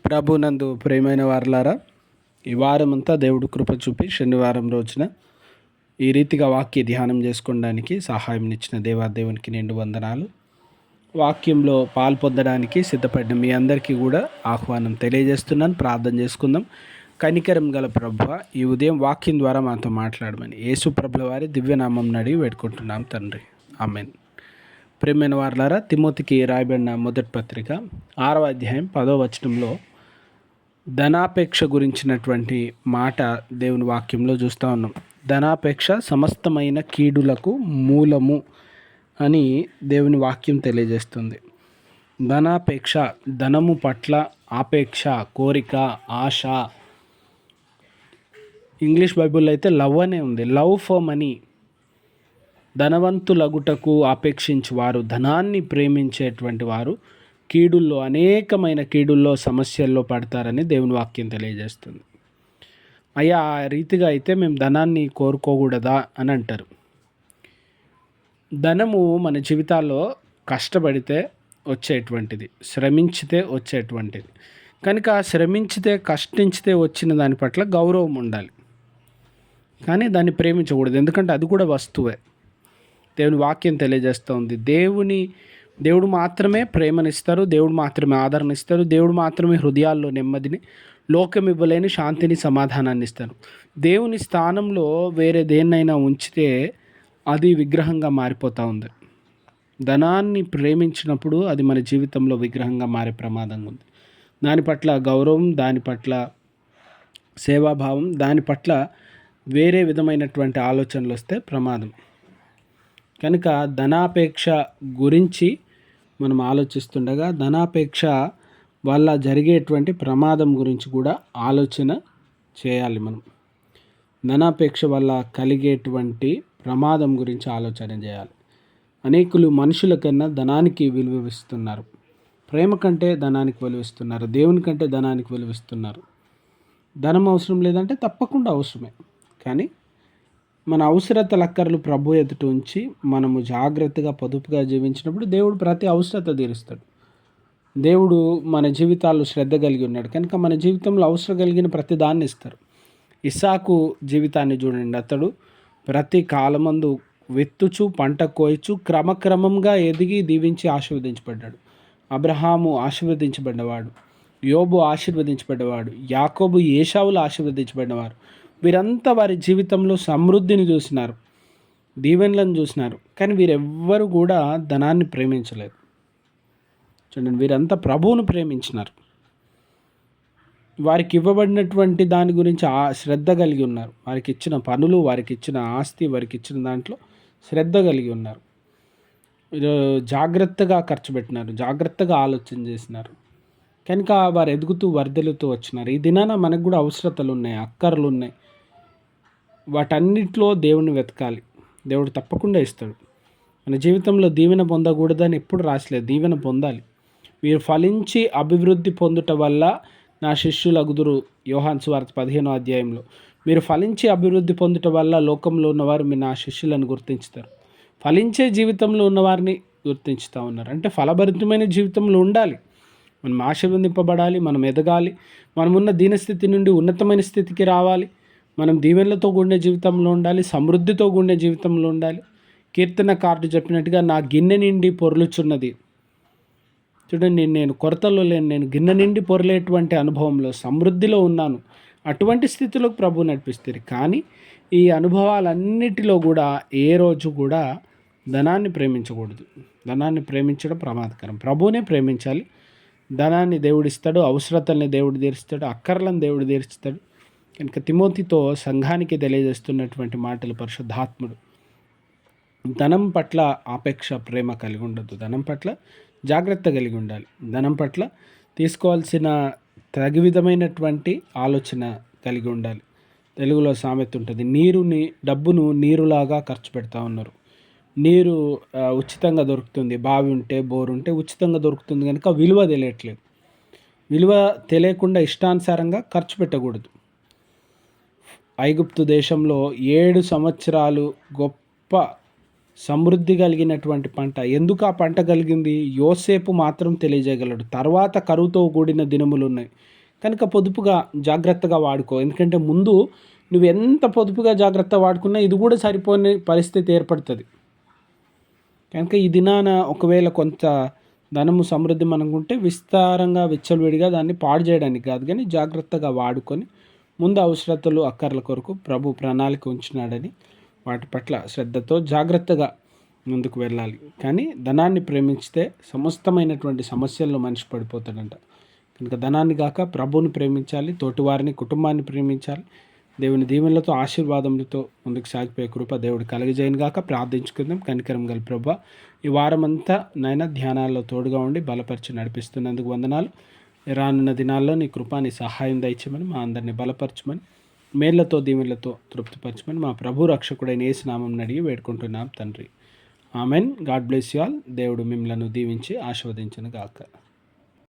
ప్రభునందు ప్రియమైన వారలారా, ఈ వారమంతా దేవుడు కృప చూపి శనివారం రోజున ఈ రీతిగా వాక్య ధ్యానం చేసుకోవడానికి సహాయం ఇచ్చిన దేవాదేవునికి నిండు వందనాలు. వాక్యంలో పాల్పొందడానికి సిద్ధపడిన మీ అందరికీ కూడా ఆహ్వానం తెలియజేస్తున్నాను. ప్రార్థన చేసుకుందాం. కనికరం గల ప్రభువ, ఈ ఉదయం వాక్యం ద్వారా మాతో మాట్లాడమని యేసు ప్రభుల వారి దివ్యనామం అడిగి వేడుకుంటున్నాం తండ్రి, ఆమేన్. ప్రియమైన వారలారా, తిమోతికి రాయబడిన మొదటి పత్రిక 6వ అధ్యాయం 10వ వచనంలో ధనాపేక్ష గురించినటువంటి మాట దేవుని వాక్యంలో చూస్తూ ఉన్నాం. ధనాపేక్ష సమస్తమైన కీడులకు మూలము అని దేవుని వాక్యం తెలియజేస్తుంది. ధనాపేక్ష, ధనము పట్ల ఆపేక్ష, కోరిక, ఆశ. ఇంగ్లీష్ బైబిల్లో అయితే లవ్ అనే ఉంది. Love for money. ధనవంతులగుటకు ఆపేక్షించువారు, ధనాన్ని ప్రేమించేటువంటి వారు కీడుల్లో, అనేకమైన కీడుల్లో, సమస్యల్లో పడతారని దేవుని వాక్యం తెలియజేస్తుంది. అయ్యా, ఆ రీతిగా అయితే మేము ధనాన్ని కోరుకోకూడదా అని అంటారు. ధనము మన జీవితాల్లో కష్టపడితే వచ్చేటువంటిది, శ్రమించితే వచ్చేటువంటిది. కనుక శ్రమించితే, కష్టించితే వచ్చిన దాని పట్ల గౌరవం ఉండాలి, కానీ దాన్ని ప్రేమించకూడదు. ఎందుకంటే అది కూడా వస్తువే. దేవుని వాక్యం తెలియజేస్తూ ఉంది. దేవుడు మాత్రమే ప్రేమనిస్తారు, దేవుడు మాత్రమే ఆదరణ ఇస్తారు, దేవుడు మాత్రమే హృదయాల్లో నెమ్మదిని, లోకం ఇవ్వలేని శాంతిని, సమాధానాన్ని ఇస్తారు. దేవుని స్థానంలో వేరే దేన్నైనా ఉంచితే అది విగ్రహంగా మారిపోతూ ఉంది. ధనాన్ని ప్రేమించినప్పుడు అది మన జీవితంలో విగ్రహంగా మారే ప్రమాదం ఉంది. దాని పట్ల గౌరవం, దాని పట్ల సేవాభావం, దాని పట్ల వేరే విధమైనటువంటి ఆలోచనలు వస్తే ప్రమాదం. కనుక ధనాపేక్ష గురించి మనం ఆలోచిస్తుండగా ధనాపేక్ష వల్ల జరిగేటువంటి ప్రమాదం గురించి కూడా ఆలోచన చేయాలి. మనం ధనాపేక్ష వల్ల కలిగేటువంటి ప్రమాదం గురించి ఆలోచన చేయాలి. అనేకులు మనుషుల కన్నా ధనానికి విలువిస్తున్నారు. ప్రేమ కంటే ధనానికి విలువిస్తున్నారు. దేవుని కంటే ధనానికి విలువిస్తున్నారు. ధనం అవసరం లేదంటే తప్పకుండా అవసరమే, కానీ మన అవసరతల అక్కర్లు ప్రభు ఎదుట ఉంచి మనము జాగ్రత్తగా, పొదుపుగా జీవించినప్పుడు దేవుడు ప్రతి అవసరత తీరుస్తాడు. దేవుడు మన జీవితాల్లో శ్రద్ధ కలిగి ఉన్నాడు కనుక మన జీవితంలో అవసరం కలిగిన ప్రతి దాన్ని ఇస్తారు. ఇస్సాకు జీవితాన్ని చూడండి. అతడు ప్రతి కాలమందు విత్తుచు, పంట కోయచు, క్రమక్రమంగా ఎదిగి దీవించి ఆశీర్వదించబడ్డాడు. అబ్రహాము ఆశీర్వదించబడ్డవాడు, యోబు ఆశీర్వదించబడ్డవాడు, యాకోబు, ఏశావులు ఆశీర్వదించబడినవారు. వీరంతా వారి జీవితంలో సమృద్ధిని చూసినారు, దీవెనలను చూసినారు, కానీ వీరెవ్వరు కూడా ధనాన్ని ప్రేమించలేదు. చూడండి, వీరంతా ప్రభువును ప్రేమించినారు. వారికి ఇవ్వబడినటువంటి దాని గురించి శ్రద్ధ కలిగి ఉన్నారు. వారికి ఇచ్చిన పనులు, వారికి ఇచ్చిన ఆస్తి, వారికి ఇచ్చిన దాంట్లో శ్రద్ధ కలిగి ఉన్నారు. జాగ్రత్తగా ఖర్చు పెట్టినారు, జాగ్రత్తగా ఆలోచన చేసినారు. కనుక వారు ఎదుగుతూ వర్ధలుతూ వచ్చినారు. ఈ దినాన మనకు కూడా అవసరతలు ఉన్నాయి, అక్కర్లు ఉన్నాయి. వాటన్నిటిలో దేవుని వెతకాలి. దేవుడు తప్పకుండా ఇస్తాడు. మన జీవితంలో దీవెన పొందకూడదని ఎప్పుడు రాసలేదు, దీవెన పొందాలి. మీరు ఫలించి అభివృద్ధి పొందుట వల్ల నా శిష్యులు అగుదురు, యోహాను సువార్త 15వ అధ్యాయంలో. మీరు ఫలించి అభివృద్ధి పొందుట వల్ల లోకంలో ఉన్నవారు మీ నా శిష్యులను గుర్తించుతారు. ఫలించే జీవితంలో ఉన్నవారిని గుర్తించుతూ ఉన్నారు. అంటే ఫలభరితమైన జీవితంలో ఉండాలి. మనం ఆశీర్వదింపబడాలి, మనం ఎదగాలి, మనమున్న దీనస్థితి నుండి ఉన్నతమైన స్థితికి రావాలి. మనం దీవెనలతో కూడిన జీవితంలో ఉండాలి, సమృద్ధితో కూడిన జీవితంలో ఉండాలి. కీర్తనకారుడు చెప్పినట్టుగా నా గిన్నె నిండి పొర్లుచున్నది. చూడండి, నేను కొరతలో లేను, నేను గిన్నె నిండి పొరలేటువంటి అనుభవంలో, సమృద్ధిలో ఉన్నాను. అటువంటి స్థితిలోకి ప్రభు నడిపిస్తారు. కానీ ఈ అనుభవాలన్నిటిలో కూడా ఏ రోజు కూడా ధనాన్ని ప్రేమించకూడదు. ధనాన్ని ప్రేమించడం ప్రమాదకరం. ప్రభువునే ప్రేమించాలి. ధనాన్ని దేవుడిస్తాడు, అవసరతల్ని దేవుడు తీరుస్తాడు, అక్కర్లను దేవుడు తీరుస్తాడు. కనుక తిమోతితో సంఘానికి తెలియజేస్తున్నటువంటి మాటలు పరిశుద్ధాత్ముడు. ధనం పట్ల ఆపేక్ష, ప్రేమ కలిగి ఉండదు. ధనం పట్ల జాగ్రత్త కలిగి ఉండాలి. ధనం పట్ల తీసుకోవాల్సిన తగు విధమైనటువంటి ఆలోచన కలిగి ఉండాలి. తెలుగులో సామెత ఉంటుంది, డబ్బును నీరులాగా ఖర్చు పెడతా ఉన్నారు. నీరు ఉచితంగా దొరుకుతుంది, బావి ఉంటే, బోరు ఉంటే ఉచితంగా దొరుకుతుంది. కనుక విలువ తెలియట్లేదు. విలువ తెలియకుండా ఇష్టానుసారంగా ఖర్చు పెట్టకూడదు. ఐగుప్తు దేశంలో 7 సంవత్సరాలు గొప్ప సమృద్ధి కలిగినటువంటి పంట. ఎందుకు ఆ పంట కలిగింది? యోసేపు మాత్రం తెలియజేయగలడు. తర్వాత కరువుతో కూడిన దినములు ఉన్నాయి కనుక పొదుపుగా జాగ్రత్తగా వాడుకో. ఎందుకంటే ముందు నువ్వు ఎంత పొదుపుగా జాగ్రత్త వాడుకున్నా ఇది కూడా సరిపోని పరిస్థితి ఏర్పడుతుంది. కనుక ఈ దినాన ఒకవేళ కొంత ధనము సమృద్ధి మనకుంటే విస్తారంగా విచ్చలవిడిగా దాన్ని పాడు చేయడానికి కాదు, కానీ జాగ్రత్తగా వాడుకొని ముందు అవసరతలు అక్కర్ల కొరకు ప్రభు ప్రణాళిక ఉంచినాడని వాటి పట్ల శ్రద్ధతో జాగ్రత్తగా ముందుకు వెళ్ళాలి. కానీ ధనాన్ని ప్రేమించితే సమస్తమైనటువంటి సమస్యల్లో మనిషి పడిపోతాడంట. కనుక ధనాన్ని కాక ప్రభువుని ప్రేమించాలి, తోటివారిని కుటుంబాన్ని ప్రేమించాలి. దేవుని దీవెనలతో ఆశీర్వాదములతో ముందుకు సాగిపోయే కృప దేవుడు కలుగజేయను గాక. ప్రార్థించుకుందాం. కనికరం గల ప్రభువా, ఈ వారమంతా నాయన ధ్యానాల్లో తోడుగా ఉండి బలపరిచి నడిపిస్తున్నందుకు వందనాలు. రానున్న దినాల్లో నీ కృపాని సహాయం దయచేయమని, మా అందరినీ బలపరచమని, మేళ్లతో దీవెనలతో తృప్తిపరచమని మా ప్రభు రక్షకుడైన యేసు నామమున అడిగి వేడుకుంటున్నాం తండ్రి. Amen. God bless you all. దేవుడు మిమ్మలను దీవించి ఆశీర్వదించును గాక.